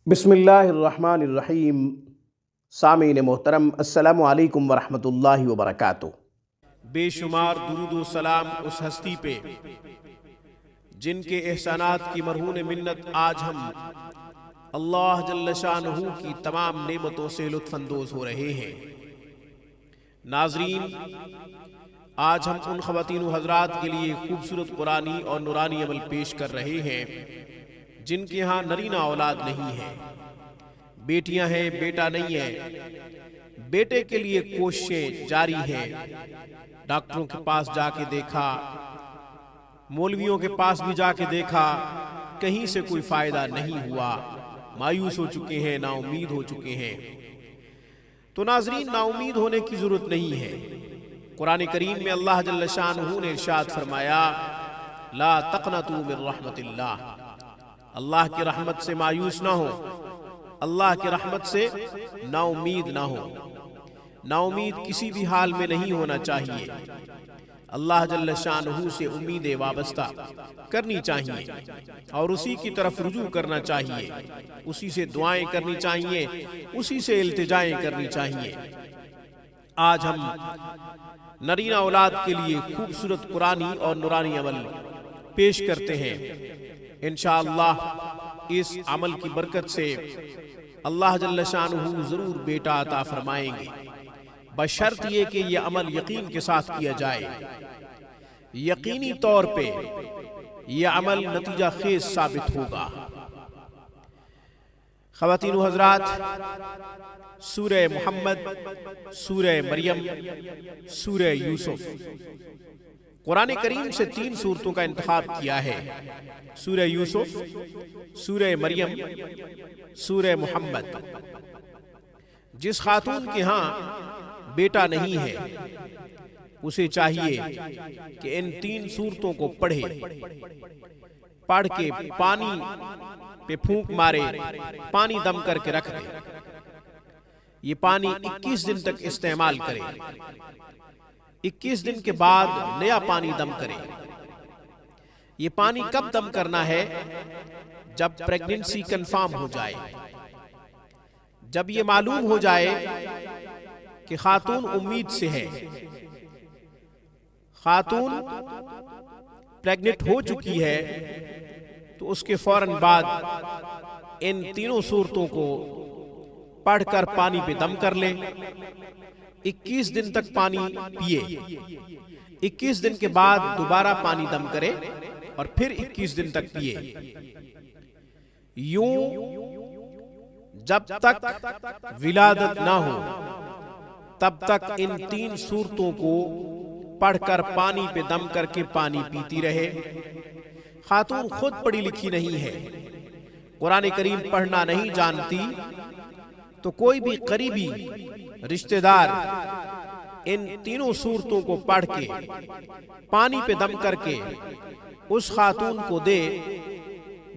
बिस्मिल्लाहिर्रहमानिर्रहीम। सामीन मोहतरम, अस्सलामु अलैकुम वरहमतुल्लाहि वबरकातुहू। बेशुमार दुरूद सलाम उस हस्ती पे जिनके एहसानात की मरहून मिन्नत आज हम अल्लाह जल्ल शानहू की तमाम नेमतों से लुत्फानंदोज हो रहे हैं। नाजरीन, आज हम उन ख़वातीन हज़रात के लिए खूबसूरत कुरानी और नूरानी अमल पेश कर रहे हैं जिनके यहाँ नरीना औलाद नहीं है, बेटियां हैं, बेटा नहीं है। बेटे के लिए कोशिशें जारी हैं। डॉक्टरों के पास जाके देखा, मौलवियों के पास भी जाके देखा, कहीं से कोई फायदा नहीं हुआ। मायूस हो चुके हैं, नाउम्मीद हो चुके हैं। तो नाजरीन, नाउम्मीद होने की जरूरत नहीं है। कुरान करीम में अल्लाह जल्ल शानहू ने इरशाद फरमाया, ला तक़नतू मिन रहमतिल्लाह, अल्लाह की रहमत से मायूस ना हो, अल्लाह की रहमत से नाउम्मीद ना हो। नाउम्मीद किसी भी हाल में नहीं होना चाहिए। अल्लाह जल्ल शानहू से उम्मीदें वाबस्ता करनी चाहिए और उसी की तरफ रुजू करना चाहिए, उसी से दुआएं करनी चाहिए, उसी से इल्तिजाएं करनी चाहिए। आज हम नरीना औलाद के लिए खूबसूरत कुरानी और नूरानी अमल पेश करते हैं। इंशाअल्लाह इस अमल की बरकत से अल्लाह जल्ल शानहू जरूर बेटा अता फरमाएंगे, बशर्त ये कि यह अमल यकीन के साथ किया जाए। यकीनी तौर पे यह अमल नतीजा खेज साबित होगा। ख़वातीन हज़रात, सूरह मुहम्मद, सूरह मरियम, सूरह यूसुफ, कुरान करीम से 3 सूरतों का इंतखाब किया है। सूरह यूसुफ, सूरह मरियम, सूरह मुहम्मद। जिस खातून के यहाँ बेटा नहीं है उसे चाहिए कि इन 3 सूरतों को पढ़े, पढ़ के पानी पे फूंक मारे, पानी दम करके रख दे। ये पानी 21 दिन तक इस्तेमाल करे। 21 दिन के बाद नया पानी दम करे। ये पानी कब दम करना है? जब प्रेगनेंसी कंफर्म हो जाए, जब ये मालूम हो जाए कि खातून उम्मीद से है, खातून प्रेग्नेंट हो चुकी है, तो उसके फौरन बाद इन 3 सूरतों को पढ़कर पानी पे दम कर ले। 21 दिन तक पानी पिए। 21 दिन के बाद दोबारा पानी दम करे और फिर 21 दिन तक पिए। यूं जब तक विलादत ना हो तब तक इन 3 सूरतों को पढ़कर पानी पे दम करके पानी पीती रहे। खातून खुद पढ़ी लिखी नहीं है, कुरान करीम पढ़ना नहीं जानती, तो कोई भी करीबी रिश्तेदार इन 3 सूरतों को पढ़ के पानी पे दम करके उस खातून को दे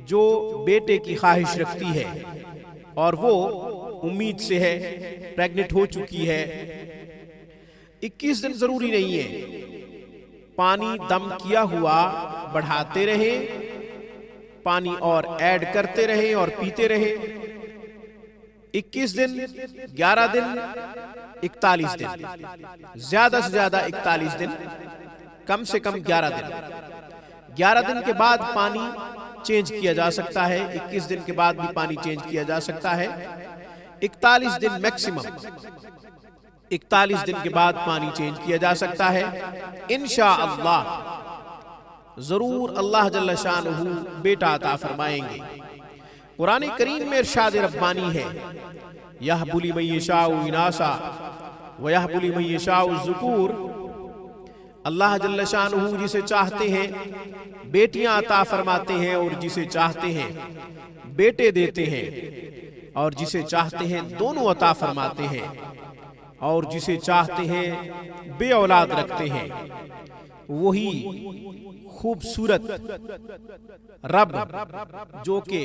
जो बेटे की ख्वाहिश रखती है और वो उम्मीद से है, प्रेग्नेंट हो चुकी है। 21 दिन जरूरी नहीं है, पानी दम किया हुआ बढ़ाते रहे, पानी और ऐड करते रहे और पीते रहे। 21 दिन, 11 दिन, 41 दिन, ज्यादा से ज्यादा 41 दिन, कम से कम 11 दिन। 11 दिन के बाद पानी चेंज किया जा सकता है, 21 दिन के बाद भी पानी चेंज किया जा सकता है। 41 दिन मैक्सिमम, 41 दिन के बाद पानी चेंज किया जा सकता है। इंशाअल्लाह जरूर अल्लाह जल्ल शानहू बेटा अता फरमाएंगे। कुरान करीम में इरशाद रब्बानी है, यहबुली मन यशाउ इनासा व यहबुली मन यशाउ ज़ुकूर। अल्लाह जल्ल शानहू जिसे चाहते हैं बेटियां अता फरमाते हैं और जिसे चाहते हैं बेटे देते हैं, और जिसे चाहते हैं दोनों अता फरमाते हैं, और जिसे चाहते हैं बे औलाद रखते हैं। वही खूबसूरत रब जो के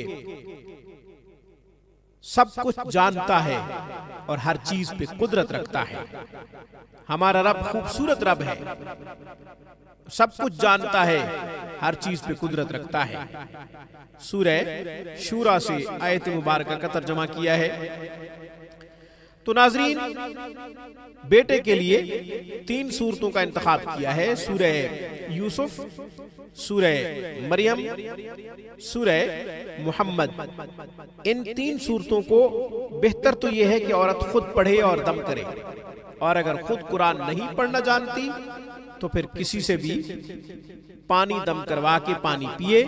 सब कुछ जानता है और हर चीज पे कुदरत रखता है। हमारा रब खूबसूरत रब है, सब कुछ जानता है, हर चीज पे कुदरत रखता है। सूरह शूरा से आयत मुबारक का तर्जुमा किया है। तो नाजरीन, बेटे के लिए 3 सूरतों का इंतखाब किया है, सूरह यूसुफ, सूरह मरियम, सूरह मोहम्मद। इन 3 सूरतों को बेहतर तो यह है कि औरत खुद पढ़े और दम करे, और अगर खुद कुरान नहीं पढ़ना जानती तो फिर किसी से भी पानी दम करवा के पानी पिए।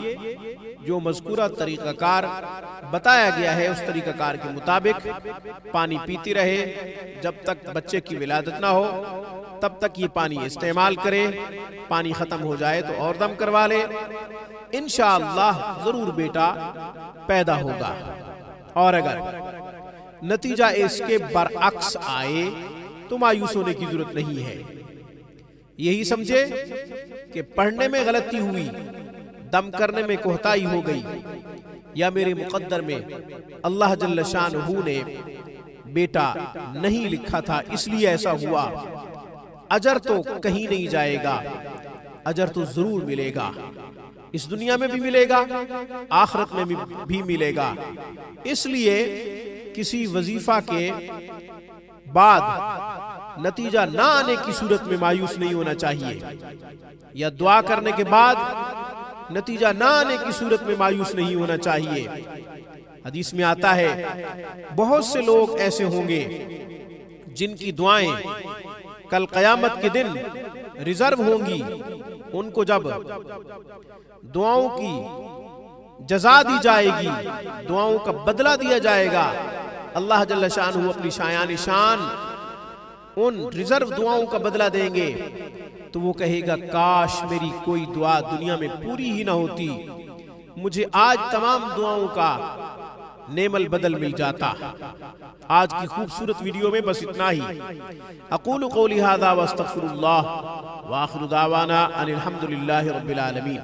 जो मज़कूरा तरीक़ाकार बताया गया है उस तरीक़ाकार के मुताबिक पानी पीती रहे, जब तक बच्चे की विलादत ना हो तब तक ये पानी इस्तेमाल करे। पानी ख़त्म हो जाए तो और दम करवा ले, इंशाअल्लाह ज़रूर बेटा पैदा होगा। और अगर नतीजा इसके बरअक्स आए तो मायूस होने की जरूरत नहीं है। यही समझे कि पढ़ने में गलती हुई, दम करने में कोताही हो गई, या मेरे मुकद्दर में अल्लाह जल्ल शानहू ने बेटा नहीं लिखा था इसलिए ऐसा हुआ, अजर तो कहीं नहीं जाएगा, अजर तो जरूर मिलेगा। इस दुनिया में भी मिलेगा, आखिरत में भी मिलेगा। इसलिए किसी वजीफा के बाद नतीजा ना आने की सूरत में मायूस नहीं होना चाहिए, या दुआ करने के बाद नतीजा ना आने की सूरत में मायूस नहीं होना चाहिए। हदीस में आता है बहुत से लोग ऐसे होंगे जिनकी दुआएं कल क़यामत के दिन रिजर्व होंगी। उनको जब दुआओं की जज़ा दी जाएगी, दुआओं का बदला दिया जाएगा, अल्लाह जल्ल शानहू अपनी शायान शान उन रिजर्व दुआओं का बदला देंगे, तो वो कहेगा काश मेरी कोई दुआ दुनिया में पूरी ही ना होती, मुझे आज तमाम दुआओं का नेमल बदल मिल जाता। आज की खूबसूरत वीडियो में बस इतना ही। अक़ूलु क़ौली हाज़ा व अस्तग़फ़िरुल्लाह व आख़िरु दावाना अनिल हम्दुलिल्लाहि रब्बिल आलमीन।